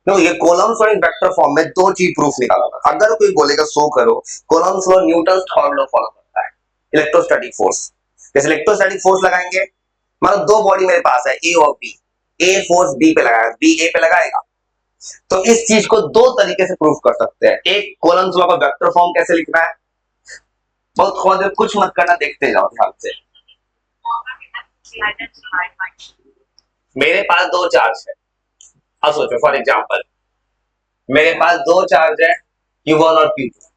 तो ये कोलम्स और वेक्टर फॉर्म में दो चीज प्रूफ निकाला था। अगर कोई बोलेगा शो करो Coulomb's law Newton third law follow करता है, इलेक्ट्रोस्टैटिक फोर्स। जैसे इलेक्ट्रोस्टैटिक फोर्स लगाएंगे, मतलब दो बॉडी मेरे पास है ए और बी, ए फोर्स बी पे लगाएगा, बी ए पे लगाएगा। तो इस चीज को दो तरीके से प्रूफ कर सकते हैं। एक, कोलम्स लॉ का वेक्टर फॉर्म कैसे लिखना है, बहुत खोज, कुछ मत करना, देखते जाओ ध्यान से। मेरे पास दो चार्ज है, अब सोचो फॉर एग्जांपल मेरे पास दो चार्ज है Q1 और Q2,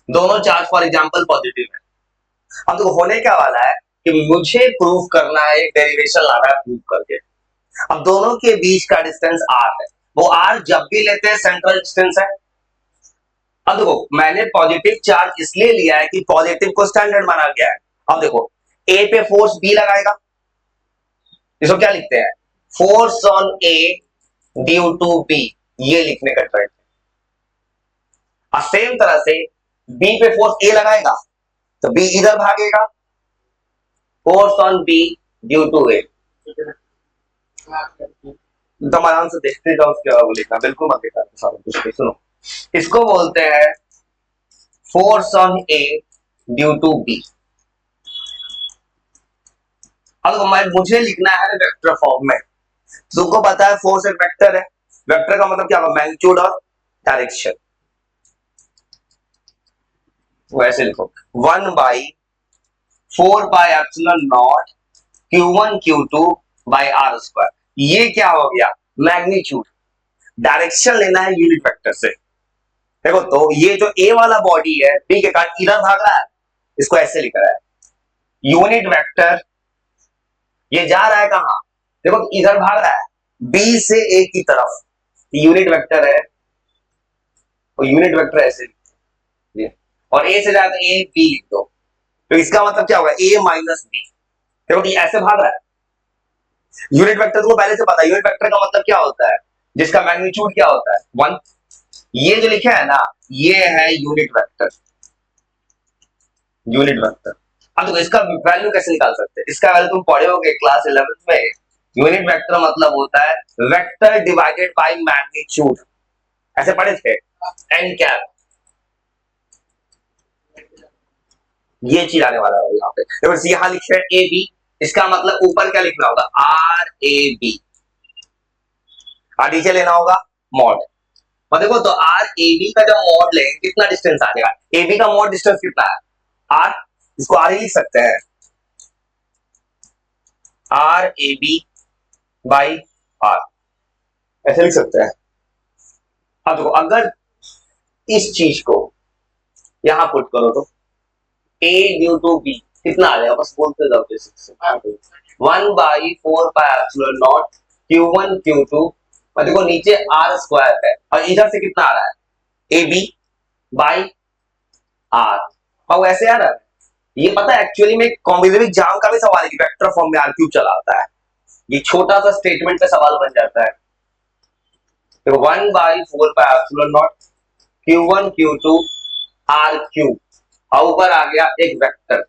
दोनों चार्ज फॉर एग्जांपल पॉजिटिव है। अब तो होने क्या वाला है कि मुझे प्रूफ करना है, एक डेरिवेशन लाना है प्रूफ करके। अब दोनों के बीच का डिस्टेंस r है, वो r जब भी लेते हैं सेंट्रल डिस्टेंस है। अब देखो मैंने पॉजिटिव चार्ज इसलिए लिया है कि पॉजिटिव को स्टैंडर्ड माना गया है। अब देखो ए पे फोर्स बी लगाएगा, इसको क्या लिखते हैं, force on A due to B, ये लिखने का ट्राई। और सेम तरह से बी पे फोर्स ए लगाएगा तो बी इधर भागेगा, force on B due to A. तुम आराम से देखते जाओ क्या वो लिखना, बिल्कुल मत देखा सारा कुछ। सुनो, इसको बोलते हैं force on A due to B. अब मुझे लिखना है वेक्टर फॉर्म में। तुमको पता है फोर्स एक वेक्टर है, वेक्टर का मतलब क्या होगा, मैग्नीट्यूड और डायरेक्शन। वैसे लिखो 1/4πε0 Q1 Q2 by R square. ये क्या हो गया, मैग्नीट्यूड। डायरेक्शन लेना है यूनिट वेक्टर से। देखो तो ये जो ए वाला बॉडी है बी के कारण इधर भाग रहा है, इसको ऐसे लिख रहा है यूनिट वेक्टर। ये जा रहा है कहां, देखो इधर भाग रहा है बी से ए की तरफ, यूनिट वेक्टर है, और यूनिट वेक्टर ऐसे लिख, और ए से जाकर ए बी लिख दो, तो इसका मतलब क्या होगा ए माइनस बी। देखो ये ऐसे भाग रहा है। यूनिट वेक्टर को पहले से पता है, यूनिट वेक्टर का मतलब क्या होता है, जिसका मैग्नीट्यूड क्या होता है 1। ये जो लिखा है ना ये है यूनिट वेक्टर, यूनिट वेक्टर। अब तो इसका वैल्यू कैसे निकाल सकते हैं, इसका वैल्यू तुम पढ़े होगे क्लास 11th में। यूनिट वेक्टर मतलब होता है वेक्टर डिवाइडेड बाय मैग्नीट्यूड, ऐसे पढ़े थे एन कैप। ये चीज आने वाला है यहाँ पे। देखो यहां लिखे ए बी, इसका मतलब ऊपर क्या लिखना होगा आर ए बी, और नीचे लेना होगा मॉड। और देखो तो आर ए बी का जब मॉड लेंगे कितना डिस्टेंस आ जाएगा, ए बी का मॉड डिस्टेंस कितना है आर, इसको आर ही लिख सकते हैं, R A B by R, ऐसे लिख सकते हैं। अब देखो अगर इस चीज को यहां पुट करो तो ए ड्यू टू बी कितना आ जाएगा, बस बोलते जाओ बेसिक से। 1/4πε0 Q1 Q2, और देखो नीचे आर स्क्वायर है और इधर से कितना आ रहा है ए बी बाई आर, और वैसे आ रहा है। ये पता है एक्चुअली में कॉम्पिटिटिव एग्जाम का भी सवाल है कि वेक्टर फॉर्म में आर क्यूब चला आता है, ये छोटा सा स्टेटमेंट पे सवाल बन जाता है। देखो 1/4πε0 Q1 Q2 आर क्यूब, और ऊपर आ गया एक वेक्टर।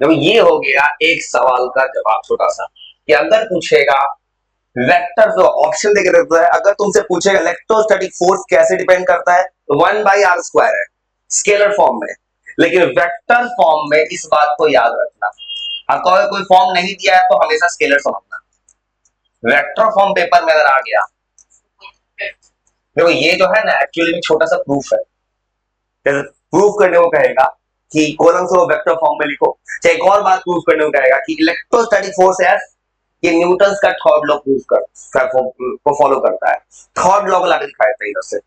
देखो ये हो गया एक सवाल का जवाब छोटा सा, कि अगर पूछेगा वेक्टर, जो ऑप्शन देके देता है, अगर तुमसे पूछेगा इलेक्ट्रोस्टैटिक फोर्स कैसे डिपेंड करता है तो 1/r स्क्वायर है स्केलर फॉर्म में, लेकिन वेक्टर फॉर्म में इस बात को याद रखना। अगर कोई फॉर्म नहीं दिया है तो हमेशा स्केलर समझना। वेक्टर फॉर्म पेपर में अगर आ गया, देखो ये जो है ना एक्चुअली में छोटा सा प्रूफ है, प्रूफ करने को कहेगा कि कॉलम को वेक्टर फॉर्म में लिखो, चाहे एक और बात प्रूफ करने को कहेगा कि इलेक्ट्रोस्टैटिक फोर्स है, ये न्यूटन का थर्ड लॉ प्रूफ को फॉलो करता है। थर्ड लॉ को लाके दिखाया था इधर से,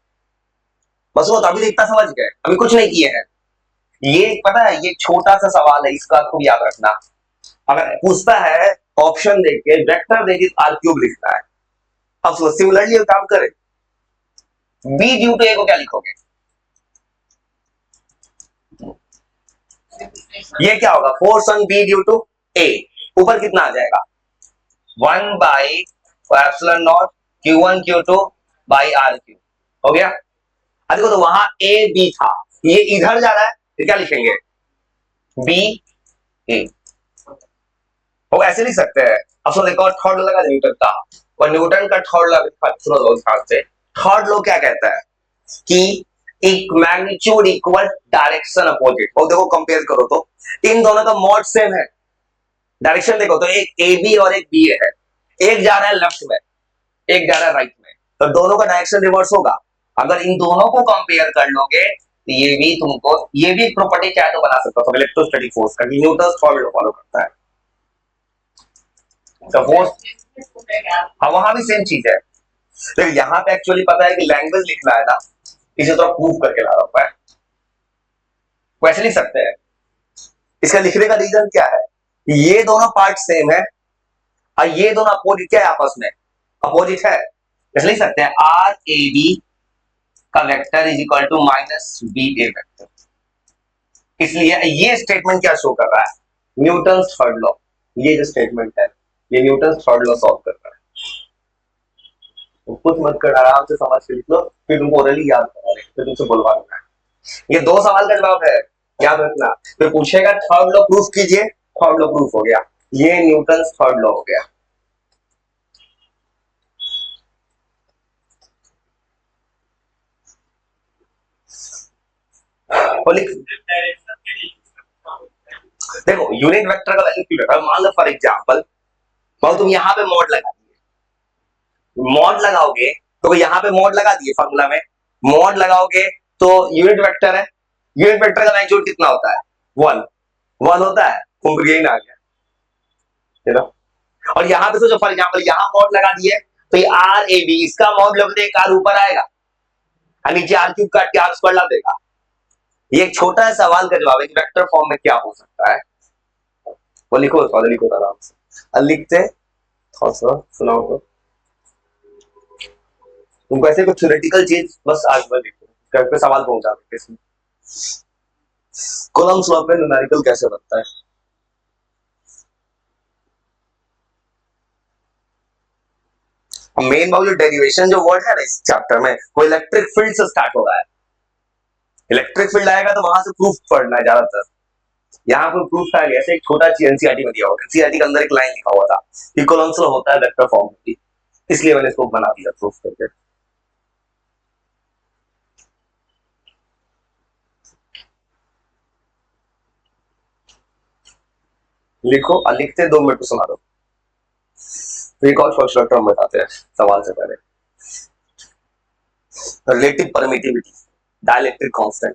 बस वो तो अभी इतना समझ गए, अभी कुछ नहीं किए हैं। ये पता है ये छोटा सा सवाल है, इसका खूब याद रखना। अगर पूछता है ऑप्शन देके वेक्टर देके आर क्यूब लिखना है, अब सिमिलरली काम करें, बी ड्यू टू ए को क्या लिखोगे, ये क्या होगा force on B due to A, ऊपर कितना आ जाएगा 1/ε0 Q1 Q2 by are cube, हो गया। अब देखो तो वहां ए बी था, ये इधर जा रहा है तो क्या लिखेंगे बी ए, वो ऐसे लिख सकते हैं। अब सुनो एक और थर्ड लगा न्यूटन का, और न्यूटन का थर्ड लॉ सुनो दो ध्यान से। थर्ड लॉ क्या कहता है कि एक मैग्नीट्यूड इक्वल डायरेक्शन अपोजिट। और देखो कंपेयर करो तो इन दोनों का मोड सेम है। डायरेक्शन देखो तो एक ए बी और एक बी ए है, एक जा रहा है लेफ्ट में, एक जा रहा है राइट में, तो दोनों का डायरेक्शन रिवर्स होगा। अगर इन दोनों को कंपेयर कर लोगे तो ये भी तुमको, ये भी प्रॉपर्टी चाहे तो बना सकते हो इलेक्ट्रोस्टैटिक फोर्स का, न्यूटन थर्ड लॉ फॉलो करता है। सपोज हाँ वहां भी सेम चीज है, तो यहाँ पे एक्चुअली पता है कि लैंग्वेज लिखना है ना, इसे तो प्रूव करके ला रहा हूं। वैसे लिख सकते हैं। इसका लिखने का रीजन क्या है, ये दोनों पार्ट सेम है और ये दोनों अपोजिट क्या है आपस में, अपोजिट है। इसलिए लिख सकते हैं आर ए बी का vector is equal to minus B A vector. इसलिए ये स्टेटमेंट क्या शो कर रहा है, न्यूटन थर्ड लॉ। ये जो स्टेटमेंट है ये न्यूटन थर्ड लॉ सॉल्व कर रहा है। तो कुछ मत कर, आराम से समझ के लिख लो, फिर तुमको ओरली याद करना है, फिर तुमसे बुलवा देना है। ये दो सवाल का जवाब है, याद रखना। फिर पूछेगा थर्ड लॉ प्रूफ कीजिए, थर्ड लॉ प्रूफ हो गया, ये न्यूटन थर्ड लॉ हो गया। और लिख देखो यूनिट वेक्टर का वैल्यू क्यों रखा, मान लो फॉर एग्जांपल मान तुम यहाँ पे मॉड लगा दिए, मॉड लगाओगे तो यहाँ पे मॉड लगा दिए फॉर्मूला में, मॉड लगाओगे तो यूनिट वेक्टर है, यूनिट वेक्टर का मैग्नीट्यूड कितना होता है, वन, वन होता है, तुम यही ना आ गया। और यहाँ पे सोचो फॉर एग्जांपल यहाँ मॉड लगा दिए तो ये आर ए बी, इसका मॉड लगते एक आर ऊपर आएगा और नीचे आर क्यूब काट के आर स्क्वायर ला देगा। ये एक छोटा सवाल का जवाब है कि वेक्टर फॉर्म में क्या हो सकता है। वो लिखो, सवाल लिखो आराम से, लिखते थोड़ा सा सुनाओ तो तुमको ऐसे कुछ थ्योरेटिकल चीज बस आज बार लिखो, घर पे सवाल पहुंचा देते इसमें। कॉलम्स लॉ पे न्यूमेरिकल कैसे बनता है। मेन बात जो डेरिवेशन जो वर्ड है ना इस चैप्टर में, वो इलेक्ट्रिक फील्ड से स्टार्ट हो रहा है। इलेक्ट्रिक फील्ड आएगा तो वहां से प्रूफ पढ़ना है ज्यादातर। यहाँ पर प्रूफ था ऐसे एक छोटा एनसीईआरटी में दिया हुआ, एनसीईआरटी के अंदर एक लाइन लिखा हुआ था कि कॉलम्स लॉ होता है वेक्टर फॉर्म में, इसलिए मैंने इसको बना दिया प्रूफ करके। लिखो और लिखते 2 मिनट को सुना दो। तो एक और फंक्शनल टर्म बताते हैं सवाल से पहले, रिलेटिव परमिटिविटी, डाइलेक्ट्रिक कांस्टेंट।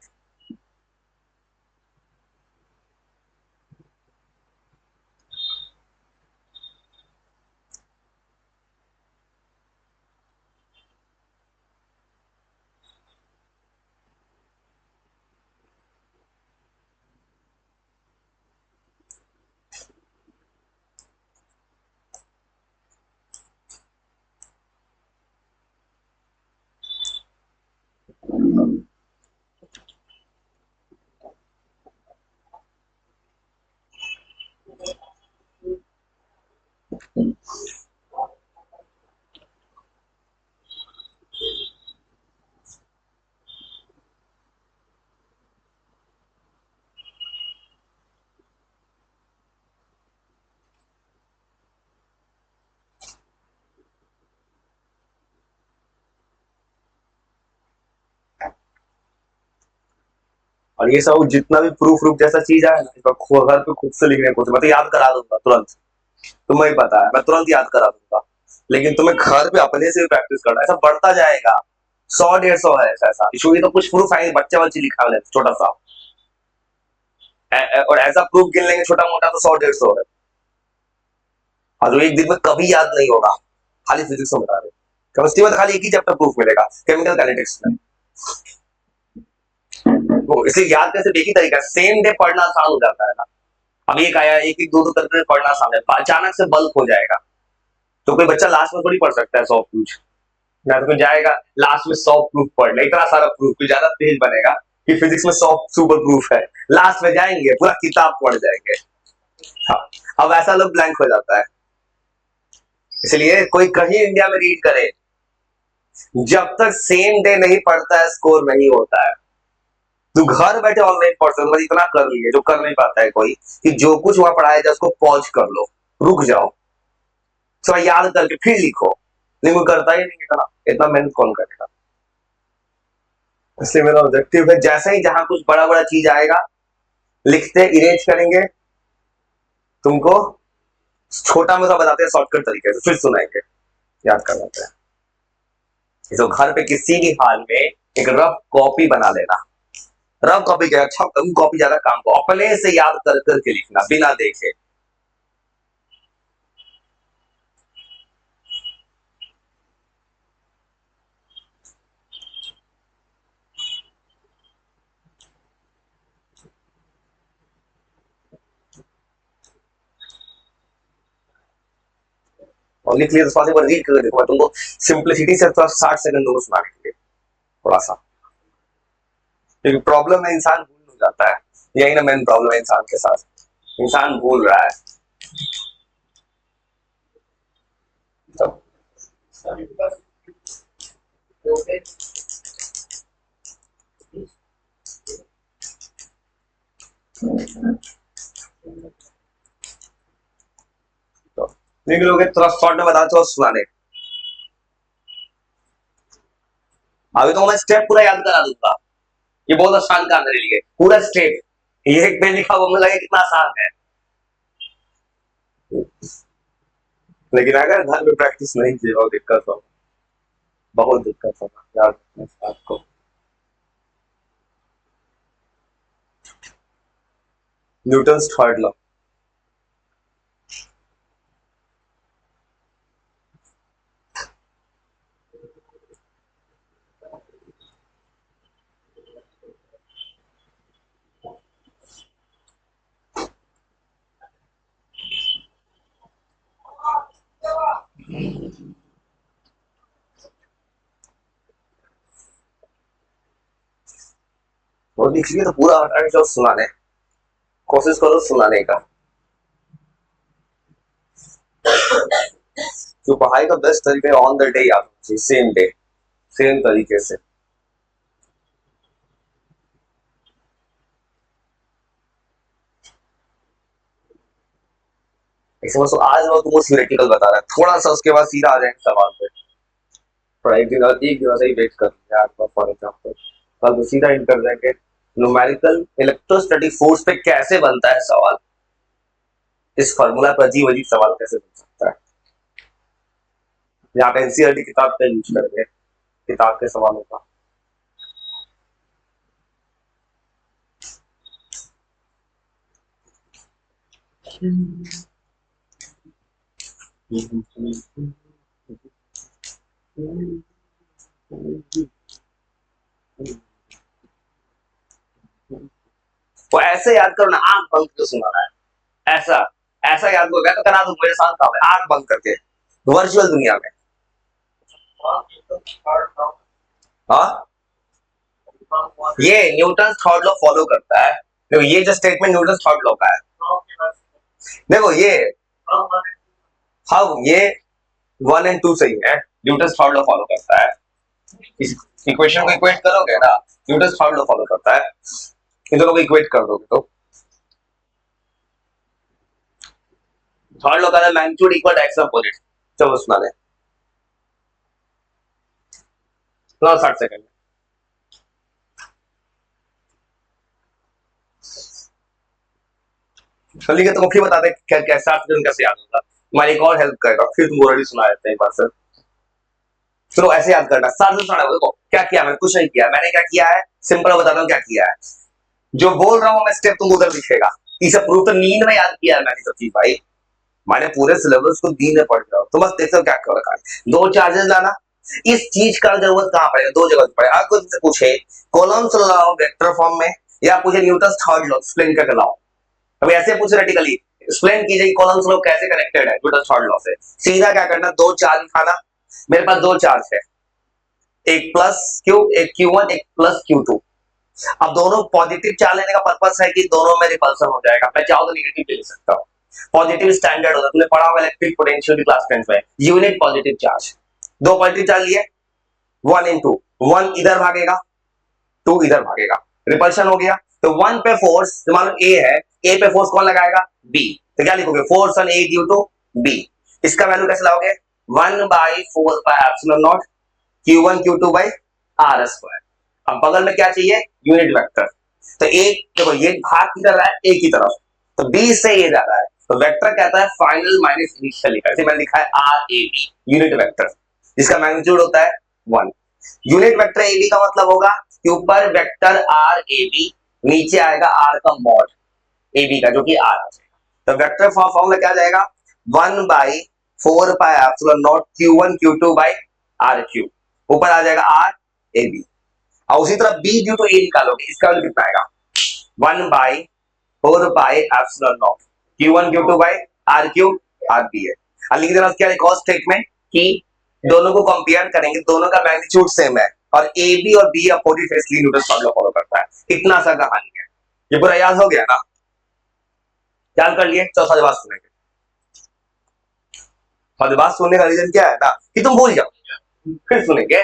और ये सब जितना भी प्रूफ रूफ जैसा चीज है ना, इसका घर पे खुद से लिखने को मैं तो याद करा दूंगा तुरंत, तुम्हें पता है मैं तुरंत याद करा दूंगा, लेकिन तुम्हें घर पे अपने से प्रैक्टिस करना है, ऐसा बढ़ता जाएगा। 100-150 है ऐसा इशू, ये तो कुछ प्रूफ है बच्चे बच्चे लिखा है छोटा सा, और ऐसा प्रूफ गिन लेंगे छोटा मोटा तो 100-150 है, और जो एक दिन में कभी याद नहीं होगा। खाली फिजिक्स में बता रहे, केमिस्ट्री में तो खाली एक ही चैप्टर प्रूफ मिलेगा, केमिकल काइनेटिक्स में। तो इसलिए याद कैसे एक ही तरीका, सेम डे पढ़ना आसान हो जाता है ना। अब एक आया एक एक दो दो करके पढ़ना आसान है, अचानक से बल्क हो जाएगा, तो कोई बच्चा लास्ट में थोड़ी पढ़ सकता है 100 प्रूफ, ना तो जाएगा लास्ट में 100 प्रूफ पढ़ ले, इतना सारा प्रूफ कोई ज्यादा तेज बनेगा कि फिजिक्स में 100 सुपर प्रूफ है, लास्ट में जाएंगे पूरा किताब पढ़ जाएंगे। हाँ, अब ऐसा लोग ब्लैंक हो जाता है। इसलिए कोई कहीं इंडिया में रीड करे, जब तक सेम डे नहीं पढ़ता है स्कोर नहीं होता है। तू घर बैठे ऑनलाइन पढ़ सकते, इतना कर लिए जो कर नहीं पाता है कोई, कि जो कुछ वहां पढ़ाया जाए उसको पॉज कर लो, रुक जाओ, थोड़ा याद करके फिर लिखो। नहीं, वो करता ही नहीं इतना, इतना मेहनत कौन करेगा। इसलिए मेरा ऑब्जेक्टिव है, जैसे ही जहां कुछ बड़ा बड़ा चीज आएगा लिखते इरेज करेंगे, तुमको छोटा मोटा बताते हैं शॉर्टकट तरीके से, फिर सुनाएंगे, याद कर लेते हैं। तो घर पे किसी भी हाल में एक रफ कॉपी बना लेना, रफ कॉपी क्या, अच्छा कॉपी ज्यादा काम को अपने से याद कर करके लिखना बिना देखे। और लिख लिया तो बार रीड करके देखो, तुमको सिंप्लिसिटी से थोड़ा 60 सेकंड दोनों सुनाने के लिए थोड़ा सा, क्योंकि प्रॉब्लम है इंसान भूल हो जाता है, यही ना मेन प्रॉब्लम है इंसान के साथ, इंसान भूल रहा है। तो लिख लोगे, थोड़ा शॉर्ट में बता दो सुनाने। अभी तो मैं स्टेप पूरा याद करा दूंगा, ये बहुत आसान काम मेरे लिए, पूरा स्टेप ये एक पे लिखा, वो मुझे लगे कितना आसान है, लेकिन अगर घर में प्रैक्टिस नहीं की हो दिक्कत हो, बहुत दिक्कत होगा याद रखना इस बात को। न्यूटन्स थर्ड लॉ, वो लिख लिए तो पूरा जो सुनाने, कोशिश करो सुनाने का। जो पढ़ाई का बेस्ट तरीका ऑन द डे याद होना चाहिए, सेम डे सेम तरीके से। ऐसे बस आज वो तुमको थियोरेटिकल बता रहा है, थोड़ा सा उसके बाद सीधा आ जाएंगे सवाल पे। थोड़ा एक दिन ऐसे ही वेट कर लिया फॉर एग्जाम्पल, कल तो सीधा इन कर जाएंगे न्यूमेरिकल इलेक्ट्रोस्टैटिक फोर्स पे कैसे बनता है सवाल, इस फॉर्मूला पर अजीब अजीब सवाल कैसे बन सकता है। यहाँ पे एनसीईआरटी किताब का यूज करेंगे, किताब के सवालों का। वो ऐसे याद करो ना, आंख बंद करके सुनाना है, ऐसा ऐसा याद हो गया तो करा दो, मेरे साथ काम है, आंख बंद करके वर्चुअल दुनिया में। हाँ, ये न्यूटन थर्ड लॉ फॉलो करता है, देखो ये जो स्टेटमेंट न्यूटन थर्ड लॉ का है, देखो ये हाँ, ये 1 और 2 सही है, न्यूटन थर्ड लॉ फॉलो करता है, इस इक्वेशन को इक्वेट करोगे ना, न्यूटन थर्ड लॉ फॉलो करता है, इन दोनों को इक्वेट कर दोगे तो थर्ड लॉ का है magnitude equal to X opposite. चलो सुना दे, 60 सेकंड। चलिए तुम फिर बता दे क्या कैसा कैसे याद होगा, तुम्हारी एक और हेल्प करेगा, फिर तुम ऑलरेडी सुना देते हैं एक बार सर। चलो ऐसे याद करना, साथ में सुना देखो क्या किया मैंने, कुछ नहीं किया मैंने, क्या किया है सिंपल बताता हूँ क्या किया है, जो बोल रहा हूँ मैं स्टेप तुम उधर लिखेगा, इसे प्रूफ तो नींद में याद किया है मैंने सब चीज भाई, मैंने पूरे सिलेबस को नींद में पढ़ रहा हूँ, तो बस देखो क्या कर रखा है, 2 चार्जेस लाना, इस चीज का जरूरत कहाँ पड़ेगा, 2 जगह पड़ेगा, अगर कोई तुमसे पूछे कॉलम्स लाओ वेक्टर फॉर्म में, या पूछे न्यूटन थर्ड लॉ एक्सप्लेन करके लाओ, अभी ऐसे पूछ रेटिकली एक्सप्लेन कीजिए कॉलम्स लॉ कैसे कनेक्टेड है न्यूटन थर्ड लॉ से, सीधा क्या करना, 2 चार्ज उठाना, मेरे पास 2 चार्ज है, एक प्लस क्यू, एक Q1, एक प्लस Q2, अब दोनों पॉजिटिव चार्ज लेने का पर्पस है कि दोनों में रिपल्सन हो जाएगा, मैं चाहूँ तो नेगेटिव ले सकता हूँ, पॉजिटिव स्टैंडर्ड होता है, तुमने पढ़ा होगा इलेक्ट्रिक पोटेंशियल की क्लास 10 में, unit positive charge, 2 positive charge लिए, 1 into 1 इधर भागेगा, 2 इधर भागेगा, रिपल्शन हो गया, तो 1 पे फोर्स मान लो ए है, ए पे फोर्स कौन लगाएगा, बी, तो क्या लिखोगे, force on A due to B, इसका वैल्यू कैसे लाओगे, 1/4 Q1 Q2 by R square. अब बगल में क्या चाहिए, यूनिट वेक्टर। तो एक देखो ये भाग किधर रहा है, ए की तरफ, तो बी से ये जा रहा है, तो वेक्टर कहता है फाइनल माइनस इनिशियल लिखा है, मैंने लिखा है R A B unit vector, जिसका मैग्नीट्यूड होता है 1। यूनिट वेक्टर ए बी का मतलब होगा कि ऊपर वेक्टर आर ए बी, नीचे आएगा आर का मॉड ए बी का जो कि आर है। तो वेक्टर फॉर्मूला क्या जाएगा, 1/4 Q1 Q2 by R Q, ऊपर आ जाएगा आर ए बी, और उसी तरह बी ड्यू टू ए निकालोगे, इसका वैल्यू कितना आएगा, 1/4 Q1 Q2 by R Q R B है। अब लिख देना क्या है, स्टेटमेंट कि दोनों को कंपेयर करेंगे, दोनों का मैग्नीट्यूड सेम है और ए बी और बी अपोजिट इसलिए न्यूटन फॉर्मूला फॉलो करता है। इतना सा कहानी है, ये पूरा याद हो गया ना, याद कर लिए। चौथा जवाब सुनेंगे, और बात सुनने का रीजन क्या है ना कि तुम भूल जाओ, फिर सुनेंगे।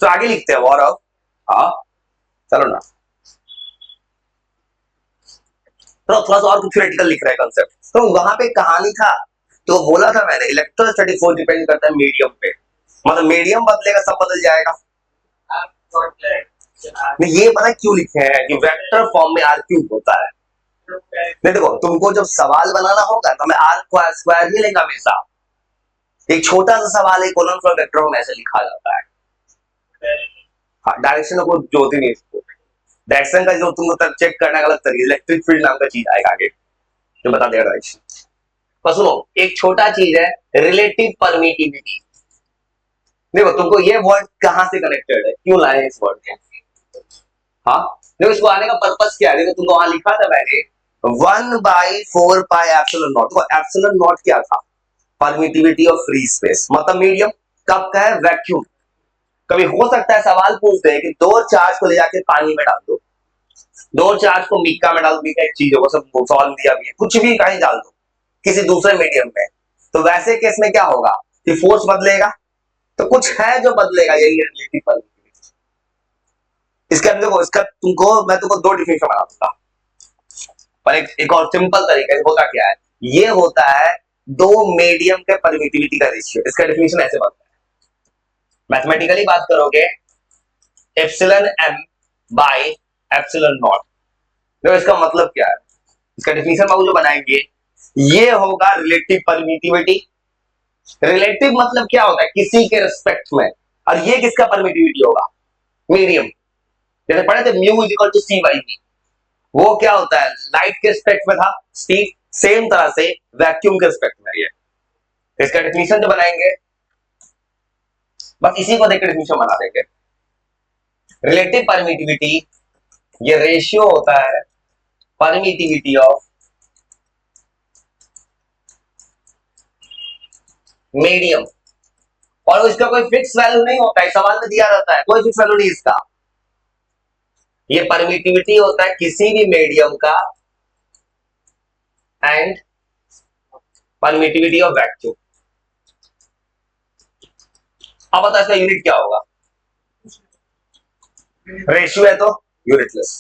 तो आगे लिखते हैं गौरव, हाँ चलो ना, तो थोड़ा सा और कुछ थ्योरेटिकल लिख रहा है कंसेप्ट। तो वहां पे कहानी था, तो बोला था मैंने इलेक्ट्रोस्टैटिक फोर्स डिपेंड करता है मीडियम पे, मतलब मीडियम बदलेगा सब बदल जाएगा। ये पता क्यों लिखे हैं कि वेक्टर फॉर्म में आर क्यूब होता है। नहीं देखो, तुमको जब सवाल बनाना होगा तो हमें आर स्क्वायर ही लेगा हमेशा। एक छोटा सा सवाल है कॉलम फॉर वेक्टर में ऐसे लिखा जाता है, हाँ डायरेक्शन को जोड़ती नहीं, इसको डायरेक्शन का जो तुमको चेक करना है अलग तरीके, इलेक्ट्रिक फील्ड नाम का चीज आएगा आगे जो बता देगा डायरेक्शन। पर सुनो एक छोटा चीज है, रिलेटिव परमिटिविटी। देखो तुमको ये वर्ड कहां से कनेक्टेड है, क्यों लाए इस वर्ड को, हाँ देखो इसको आने का पर्पस क्या है, देखो तुमको वहां लिखा था मैंने 1/4 देखो एप्सिलॉन नॉट क्या था, परमिटिविटी ऑफ फ्री स्पेस, मतलब मीडियम कब का है, वैक्यूम। कभी हो सकता है सवाल पूछते हैं कि दो चार्ज को ले जाके पानी में डाल दो, दो चार्ज को मिक्का में डाल दो, मिक्का एक चीज होगा, सब सॉल्व दिया भी है, कुछ भी कहीं डाल दो किसी दूसरे मीडियम में, तो वैसे केस में क्या होगा कि फोर्स बदलेगा, तो कुछ है जो बदलेगा, यही है रिलेटिव परमिटिविटी। इसके अंदर देखो, इसका मैं तुमको दो डिफिनेशन बना दूंगा, पर एक और सिंपल तरीका से होता क्या है, ये होता है दो मीडियम के परमिटिविटी का रेशियो, इसका डिफिनेशन ऐसे बनता है, मैथमेटिकली बात करोगे epsilon M by epsilon naught. देखो इसका मतलब क्या है, इसका डिफिनेशन बाबू जो बनाएंगे, ये होगा रिलेटिव परमिटिविटी। रिलेटिव मतलब क्या होता है, किसी के रिस्पेक्ट में, और ये किसका परमिटिविटी होगा, मीडियम। जैसे पढ़े थे mu is equal to C by V, वो क्या होता है, लाइट के रिस्पेक्ट में था स्पीड, सेम तरह से वैक्यूम के रिस्पेक्ट में ये। इसका डेफिनेशन जो बनाएंगे बस इसी को देखकर डेफिनेशन बना देंगे। रिलेटिव परमिटिविटी ये रेशियो होता है परमिटिविटी ऑफ मीडियम, और इसका कोई फिक्स वैल्यू नहीं होता है, सवाल में दिया रहता है, कोई फिक्स वैल्यू नहीं इसका। ये परमिटिविटी होता है किसी भी मीडियम का एंड परमिटिविटी ऑफ वैक्यूम। अब बता इसका यूनिट क्या होगा, रेशियो है तो यूनिटलेस।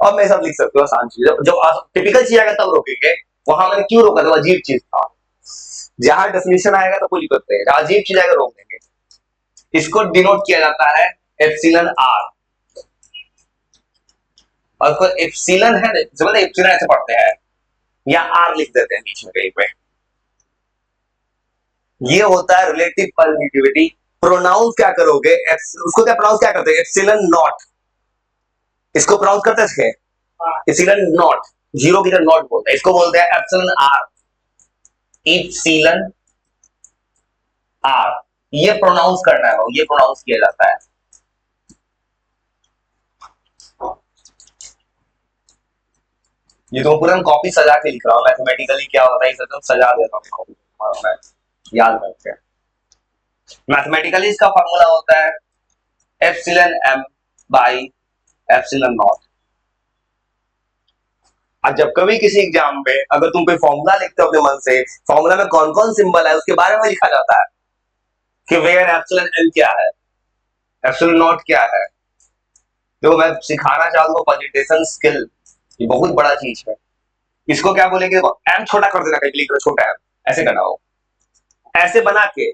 और मैं सब लिख सकते हो आसान चीज, जब टिपिकल चीज आएगा तब रोकेंगे, वहां मैंने क्यों रोका था, अजीब चीज था, जहां डेफिनेशन आएगा तो कोई दिक्कत नहीं है, अजीब चीज आएगा रोक देंगे। इसको डिनोट किया जाता है एप्सिलॉन आर, और कोई एप्सिलॉन है ना, एप्सिलॉन ऐसे पढ़ते हैं या आर लिख देते हैं बीच में कहीं पे, ये होता है रिलेटिव परमिटिविटी। प्रोनाउंस क्या करोगे, उसको क्या प्रोनाउंस क्या करते हैं, एप्सिलॉन नॉट, इसको प्रोनाउंस करते थे एप्सिलॉन नॉट, जीरो की तरह नॉट बोलते हैं, इसको बोलते हैं एप्सिलॉन आर, एप्सिलॉन आर, ये प्रोनाउंस करना है, ये प्रोनाउंस किया जाता है। ये तो पूरा कॉपी सजा के लिख रहा हूं, मैथमेटिकली क्या होता है सब सजा देता हूं कॉपी, मैं याद रखते। मैथमेटिकली इसका फॉर्मूला होता है epsilon M by epsilon naught. आज जब कभी किसी एग्जाम में अगर तुम कोई फॉर्मूला लिखते हो अपने मन से, फॉर्मूला में कौन कौन सिंबल है उसके बारे में लिखा जाता है कि वेयर एप्सिलॉन एम क्या है, एप्सिलॉन नॉट क्या है, देखो मैं सिखाना चाहता हूँ परम्यूटेशन स्किल, ये बहुत बड़ा चीज है। इसको क्या बोलेंगे, एम छोटा कर देना, कहीं लिख रहे छोटा एम, ऐसे करना हो, ऐसे बना के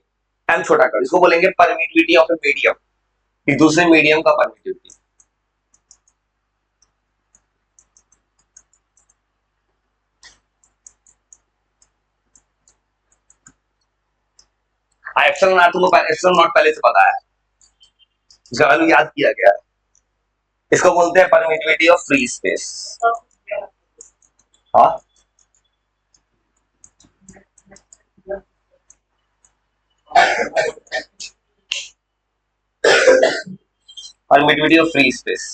एम छोटा कर, इसको बोलेंगे परमिटिविटी ऑफ ए मीडियम, कि दूसरे मीडियम का परमिटिविटी। एप्सिलॉन आर तुमको एप्सिलॉन नॉट पहले से पता है, इसका वैल्यू याद किया गया है। इसको बोलते हैं परमिटिविटी ऑफ फ्री स्पेस। हाँ परमिटिविटी ऑफ फ्री स्पेस,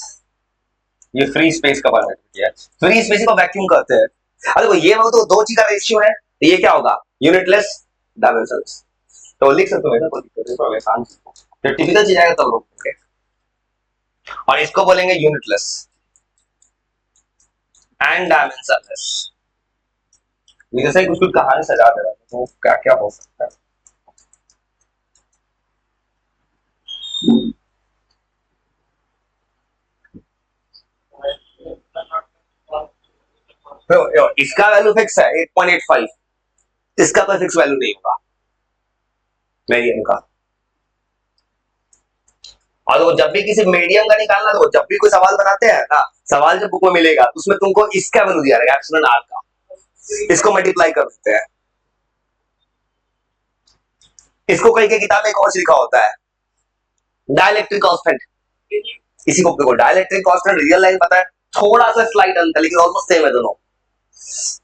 ये फ्री स्पेस का परमिटिविटी है। फ्री स्पेस को वैक्यूम कहते हैं। अरे वो ये तो दो चीज का रेशियो है, तो ये क्या होगा, यूनिटलेस डायमेंशंस। तो लिख सकते हो, कोई दिक्कत नहीं, थोड़ा आसान तो टिपिकल चीज आएगा तब लोग, और इसको बोलेंगे यूनिटलेस एंड डायमेंशनलेस। जैसे ही कुछ कुछ कहानी सजा दे रहा है, तो क्या क्या हो सकता है। तो इसका वैल्यू फिक्स है 8.85, इसका कोई फिक्स वैल्यू नहीं होगा मीडियम का। और वो जब भी किसी मीडियम का निकालना, तो जब भी कोई सवाल बनाते हैं ना, सवाल जब बुक में मिलेगा तो उसमें तुमको इसका वैल्यू दिया रहेगा, एप्सिलॉन आर का, इसको मल्टीप्लाई कर देते हैं। इसको कई किताब में एक और लिखा होता है, डाइलेक्ट्रिक कांस्टेंट। इसी को डाइलेक्ट्रिक कांस्टेंट, रियल लाइन पता है, थोड़ा सा स्लाइड अंतर, लेकिन ऑलमोस्ट सेम है दोनों।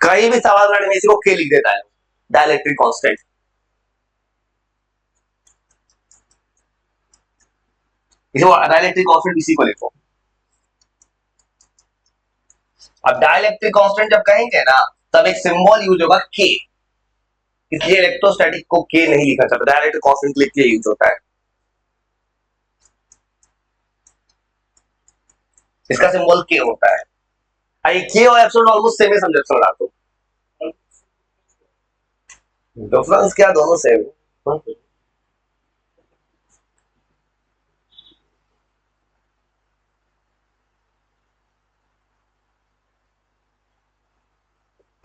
कहीं भी सवाल करने में इसी को के लिख देता है, डाइलेक्ट्रिक कांस्टेंट। इसी डाइलेक्ट्रिक कांस्टेंट इसी को लिखो। अब डाइलेक्ट्रिक कांस्टेंट जब कहेंगे ना, तब एक सिंबल यूज होगा के, इसलिए इलेक्ट्रोस्टैटिक को के नहीं लिखा जाता, डाइलेक्ट्रिक कांस्टेंट लिख के यूज होता है। इसका सिंबल के होता है। आई के और एप्सिलॉन ऑलमोस्ट सेम है, समझ समझा तो डिफरेंस क्या, दोनों सेम।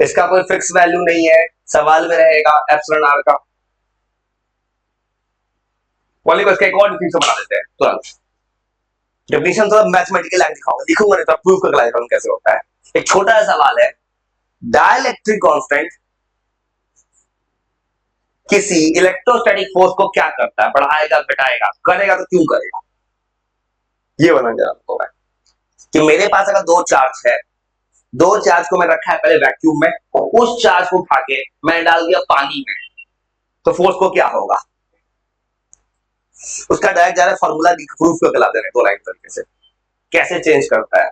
इसका कोई फिक्स वैल्यू नहीं है, सवाल में रहेगा एप्सिलॉन आर का। बोलिए इसका एक और डिफिनेशन बना देते हैं तुरंत। डेफिनेशन तो मैथमेटिकल लाइन दिखाऊंगा, लिखूंगा नहीं तो प्रूव करके लाइक कैसे होता है। एक छोटा सा सवाल है, डाइलेक्ट्रिक कांस्टेंट किसी इलेक्ट्रोस्टैटिक फोर्स को क्या करता है, बढ़ाएगा घटाएगा, करेगा तो क्यों करेगा। ये बनाना चाहता मैं, कि मेरे पास अगर दो चार्ज है, दो चार्ज को मैं रखा है पहले वैक्यूम में, उस चार्ज को उठा के मैं डाल दिया पानी में, तो फोर्स को क्या होगा। उसका डायरेक्ट जा रहा है फॉर्मूला प्रूफ करके ला दे रहे दो लाइन तरीके से, कैसे चेंज करता है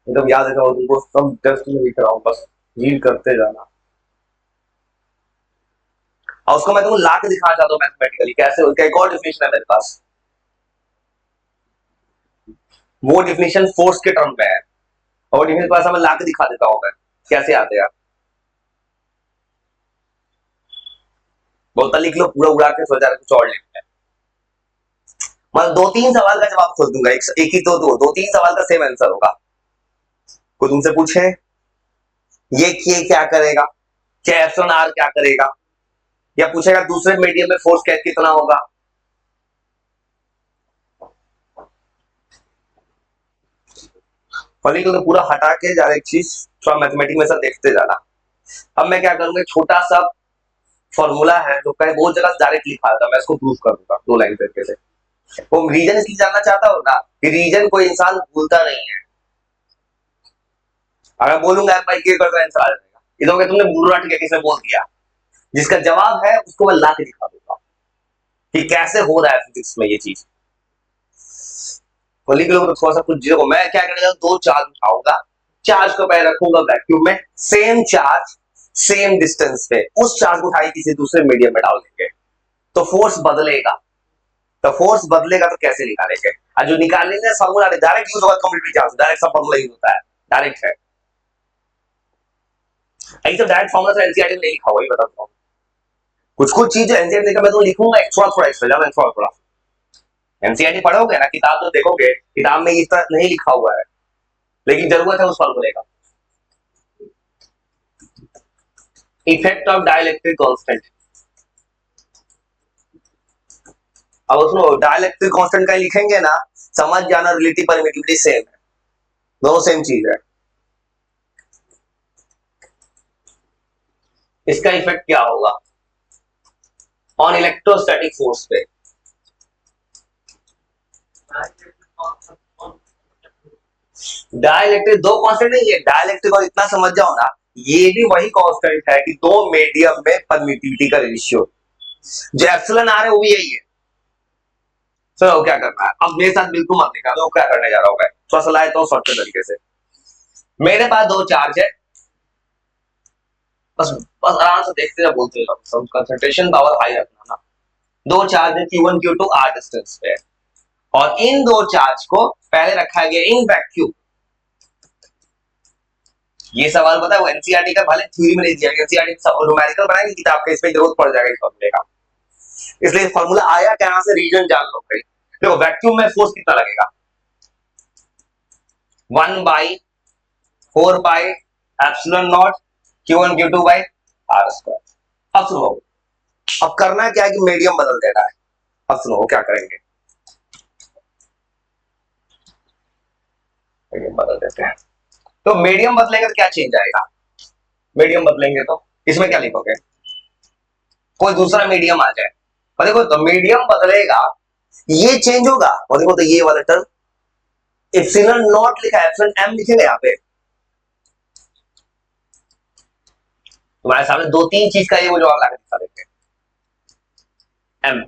एकदम याद है, उनको सब टेस्ट में लिख रहा हूं, बस रीड करते जाना। और उसको मैं तुमको ला के दिखाना चाहता हूँ मैथमेटिकली कैसे, उसका एक और डिफिनेशन है मेरे पास, वो डिफिनेशन फोर्स के टर्म में है, और डिफिनेशन पास मैं ला के दिखा देता हूँ मैं कैसे आते हैं। बोलता लिख लो पूरा उड़ा के, सोचा कुछ और लिखना है। मैं दो तीन सवाल का जवाब खोल दूंगा, एक ही तो दो तीन सवाल का सेम आंसर होगा। कोई तुमसे पूछे ये क्या करेगा, क्या एप्सिलॉन आर क्या करेगा, या पूछेगा दूसरे मीडियम में फोर्स कितना होगा। तो पूरा हटा के जा रहा एक चीज, थोड़ा मैथमेटिक्स में सब देखते जाना। अब मैं क्या करूंगा, छोटा सा फॉर्मूला है जो कहीं बहुत जगह डायरेक्ट लिखा था, मैं इसको प्रूफ कर दूंगा दो लाइन तरीके से। वो रीजन इसलिए जानना चाहता हो ना, कि रीजन कोई इंसान भूलता नहीं है। अगर बोलूंगा भाई के कर आंसर आ जाएगा, इधर तुमने बुरा ठीक है किसने बोल दिया, जिसका जवाब है उसको मैं ला के दिखा दूंगा कि कैसे हो रहा है फिजिक्स में ये चीज। लिख लो तो थोड़ा सा कुछ चीजों को मैं क्या करेगा, दो चार्ज उठाऊंगा, चार्ज को पहले रखूंगा वैक्यूम में, सेम चार्ज सेम डिस्टेंस पे, उस चार्ज को उठाई किसी दूसरे मीडियम में डाल देंगे, तो फोर्स बदलेगा। तो फोर्स बदलेगा तो कैसे निकालेंगे, और जो निकालने का फॉर्मूला डायरेक्ट यूज होगा, कंप्लीटली चार्ज डायरेक्ट सा फॉर्मूला यूज होता है, डायरेक्ट है। ऐसे तो डायरेक्ट फॉर्मूला तो एनसीईआरटी में नहीं लिखा हुआ, ही बताता हूं कुछ कुछ चीज एनसीईआरटी में मैं तो लिखूंगा, थोड़ा थोड़ा एक्स्ट्रा, थोड़ा थोड़ा एनसीईआरटी पढ़ोगे ना, किताब तो देखोगे, किताब में इस तरह नहीं लिखा हुआ है, लेकिन जरूरत है उस फॉर्मूले का। Effect of dielectric constant. अब सुनो, डाइलेक्ट्रिक कांस्टेंट का लिखेंगे ना, समझ जाना रिलेटिव परमिटिविटी सेम है, दोनों सेम चीज है। इसका इफेक्ट क्या होगा ऑन इलेक्ट्रोस्टैटिक फोर्स पे? डाइलेक्ट्रिक दो कांस्टेंट नहीं है, डाइलेक्ट्रिक और इतना समझ जाओ ना, ये भी वही कांस्टेंट है कि दो मीडियम में परमिटिविटी का रेशियो, जो एप्सिलॉन आ रहा है वो भी यही है। चलो क्या करना है, अब मेरे साथ बिल्कुल मत देखा, तो क्या करने जा रहा हूं मैं, थोड़ा सा लाए तो शॉर्टकट तरीके से। मेरे पास दो चार्ज है, बस बस आराम से देखते रहो, बोलते रहो, कंसंट्रेशन पावर हाई रखना ना। दो चार्ज है Q1 Q2 r डिस्टेंस पे, और इन दो चार्ज को पहले रखा गया इन वैक्यूम। ये सवाल पता है वो एनसीईआरटी का, भले थ्योरी में नहीं दिया, एनसीईआरटी न्यूमेरिकल बनाएंगे किताब के, इसमें जरूरत पड़ जाएगा इस फॉर्मूले का, इसलिए फॉर्मूला आया कहां से, रीजन जान लो भाई। देखो वैक्यूम में फोर्स कितना लगेगा, 1/4 epsilon naught Q1 Q2 by R square. अब सुनो, अब करना क्या है कि मीडियम बदल देना है। अब सुनो क्या करेंगे, मीडियम बदल देते हैं। तो मीडियम बदलेंगे तो क्या चेंज आएगा, मीडियम बदलेंगे तो इसमें क्या लिखोगे, कोई दूसरा मीडियम आ जाए, और देखो तो मीडियम बदलेगा, ये चेंज होगा, और देखो तो ये वाला टर्म एप्सिलॉन नॉट लिखा है, एप्सिलॉन एम लिखेंगे यहाँ पे, तुम्हारे सामने दो तीन चीज का ये वो जवाब लाकर दिखा देंगे। एम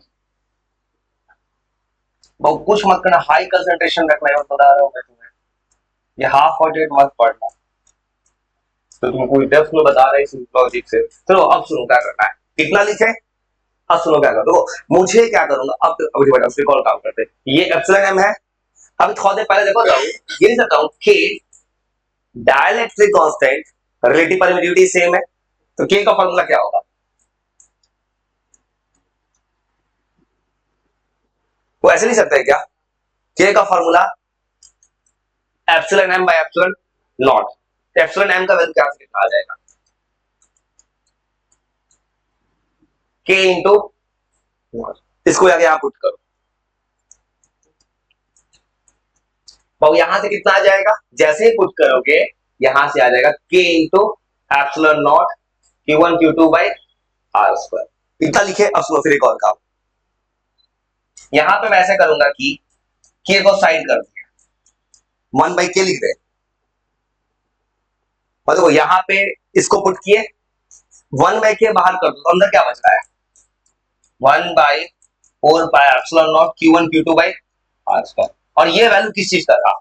बहुत कुछ मत करना, हाई कंसंट्रेशन रखना है, बता रहा हूं मैं तुम्हें, ये हाफ हार्टेड मत पढ़ना, तो तुमको डेप्थ में बता रहे हैं लॉजिक से। चलो अब सुनो क्या करना है, कितना लिखे, अब सुनो क्या करो, मुझे क्या करूंगा, अब अभी बेटा उसके कॉल काम करते, ये एप्सिलॉन एम है, अभी थोड़ा देर पहले देखो ये लिख सकता हूं कि dielectric constant relative permittivity same है, तो के का फॉर्मूला क्या होगा, वो ऐसे लिख सकते हैं क्या, के का formula epsilon M by epsilon naught, epsilon M का वैल्यू क्या कितना आ जाएगा, के इंटू, इसको आगे यहां पुट करो, तो यहां से कितना आ जाएगा, जैसे ही पुट करोगे यहां से आ जाएगा K into epsilon naught Q1 Q2 by R square, इतना लिखे। अब सुनो फिर एक और काम, यहां पे मैं ऐसे करूंगा कि के को साइड कर दिया, 1/k लिख दे, और देखो यहां पे इसको पुट किए, 1/k बाहर कर दो, तो अंदर क्या बच रहा है, 1/4 pi epsilon naught Q1 Q2 by R square, और ये वैल्यू किस चीज का था,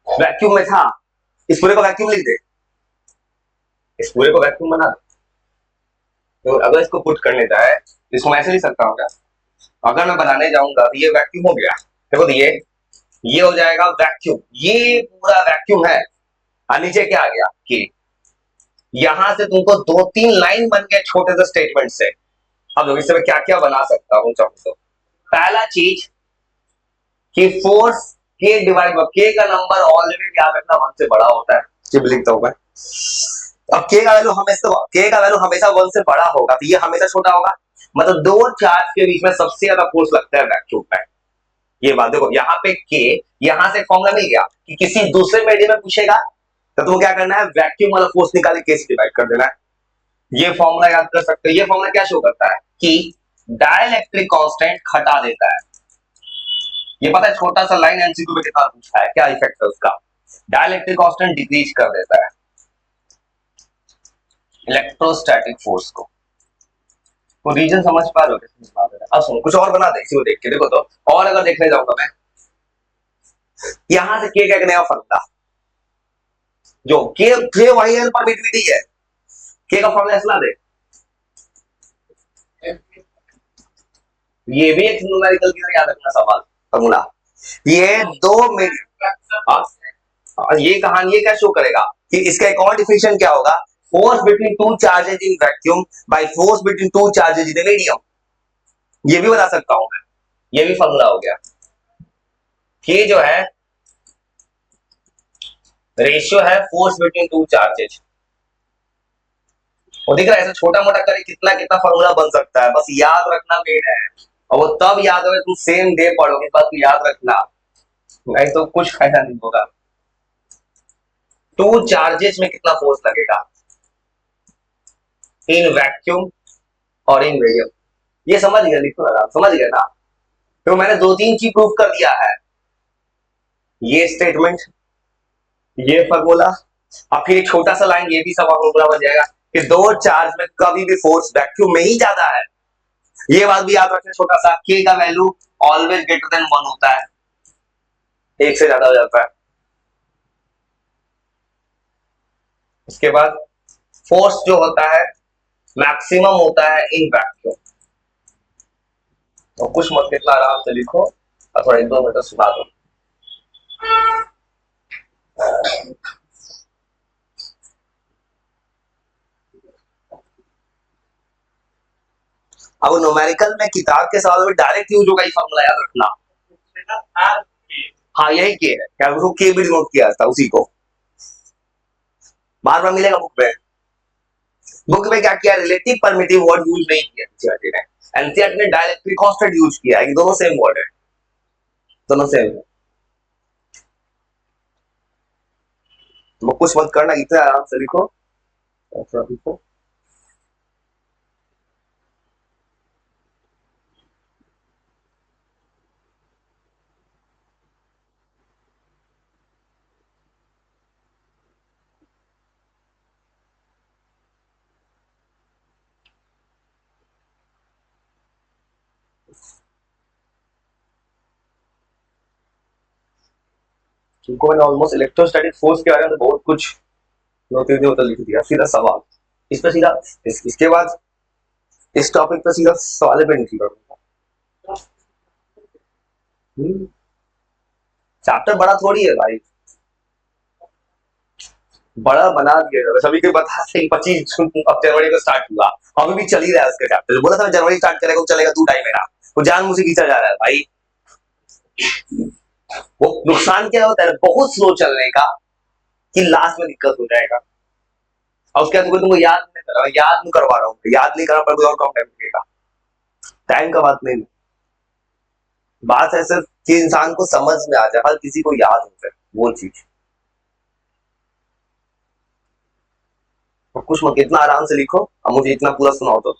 वैक्यूम में था, इस पूरे को वैक्यूम लिख दे, इस पूरे को वैक्यूम बना दे, तो अगर इसको पुट करने जाए इसको मैं ऐसे लिख सकता हूँ क्या, अगर मैं बनाने जाऊंगा तो ये वैक्यूम हो गया, देखो तो ये हो जाएगा वैक्यूम, ये पूरा वैक्यूम है, और नीचे क्या आ गया कि यहां से तुमको दो तीन लाइन बन गए छोटे से स्टेटमेंट से। अब देखो इससे मैं क्या क्या बना सकता हूं चाहूं तो, पहला चीज कि फोर्स के डिवाइड बाय के का नंबर ऑलरेडी याद रखना 1 से बड़ा होता है, जब लिखता हूं मैं, अब के का वैल्यू हमेशा 1 से बड़ा होगा, तो ये हमेशा छोटा होगा, मतलब दो चार्ज के बीच में सबसे ज्यादा फोर्स लगता है वैक्यूम में, ये बात देखो, यहाँ पे के, यहां से फॉर्मूला मिल गया कि किसी दूसरे मीडियम में पूछेगा तो तुमको क्या करना है, वैक्यूम वाला फोर्स निकाल के से डिवाइड कर देना है, ये फॉर्मूला याद कर सकते हो। ये फॉर्मूला क्या शो करता है कि डाइलेक्ट्रिक कांस्टेंट घटा देता है, ये पता है छोटा सा लाइन एमसीक्यू में कितना पूछा है, क्या इफेक्ट है उसका, डाइलेक्ट्रिक कांस्टेंट डिक्रीज कर देता है इलेक्ट्रोस्टैटिक फोर्स को, तो रीजन समझ पा रहे हो, अब सुनो कुछ और बना दे इसी को देख के, देखो तो, और अगर देखने जाऊंगा मैं, यहां से के का एक नया फॉर्मूला, जो के वही है परमिटिविटी है, के का फॉर्मूला ऐसा दे, ये भी एक न्यूमेरिकल की तरह याद रखना सवाल फॉर्मूला, ये दो ये कहानी ये क्या शो करेगा कि इसका एक और डिफिनेशन क्या होगा, force between two charges in vacuum by force between two charges in medium, ये भी बता सकता हूं मैं, ये भी फॉर्मूला हो गया। ये जो है रेशियो है फोर्स बिटवीन टू चार्जेज। वो दिख रहा है, ऐसे छोटा मोटा करे कितना कितना फॉर्मूला बन सकता है, बस याद रखना मेन है। और वो तब याद होगा तुम सेम डे पढ़ोगे, बस याद रखना, नहीं तो कुछ फायदा नहीं होगा। टू चार्जेस में कितना फोर्स लगेगा इन वैक्यूम और इन मीडियम, ये समझ गया, लिखो ना, समझ गया ना। तो मैंने दो तीन चीज प्रूव कर दिया है, ये स्टेटमेंट, ये फॉर्मूला, और फिर एक छोटा सा लाइन, ये भी सब फॉर्मूला बन जाएगा कि दो चार्ज में कभी भी फोर्स वैक्यूम में ही ज्यादा है। ये बात भी याद रखना, छोटा सा, के का वैल्यू ऑलवेज ग्रेटर देन 1 होता है, एक से ज्यादा हो जाता है। उसके बाद फोर्स जो होता है मैक्सिमम होता है इन वैक्यूम। तो कुछ मत कितना आराम से लिखो और थोड़ा 1-2 मिनट सुना दो। अब न्यूमेरिकल में किताब के सवाल में डायरेक्ट यूज होगा, ये फॉर्मूला याद रखना। हाँ यही के है, क्या उसको के भी नोट किया था, उसी को बार बार मिलेगा बुक में। बुक में क्या किया, रिलेटिव परमिटिव वर्ड यूज नहीं किया एनसीईआरटी ने। एनसीईआरटी ने डायरेक्टली कांस्टेंट यूज किया है, दोनों सेम वर्ड है, दोनों सेम है। तो कुछ मत करना, इतना आराम से लिखो, लिखो। तुमको मैंने ऑलमोस्ट इलेक्ट्रोस्टैटिक फोर्स के बारे में बहुत कुछ नोटिस लिख दिया। सीधा सवाल इस पे, सीधा इसके बाद इस टॉपिक पे सीधा सवाल पे निकल रहा। चैप्टर बड़ा थोड़ी है भाई, बड़ा बना दिया सभी के बता से 25 अब जनवरी को स्टार्ट हुआ, अभी भी चल ही रहा है उसका चैप्टर। बोला था जनवरी स्टार्ट करेगा, वो चलेगा 2 टाइम मेरा, वो जान मुझे खींचा जा रहा है भाई। वो नुकसान क्या होता है बहुत स्लो चलने का, कि लास्ट में दिक्कत हो जाएगा। और उसके बाद तुमको याद नहीं कर रहा, याद नहीं करवा रहा हूँ, याद नहीं करना पर कोई और कम टाइम लगेगा, टाइम का बात नहीं। बात है सिर्फ कि इंसान को समझ में आ जाए, हर किसी को याद हो जाए वो चीज। कुछ मत, इतना आराम से लिखो, अब मुझे इतना पूरा सुनाओ तो।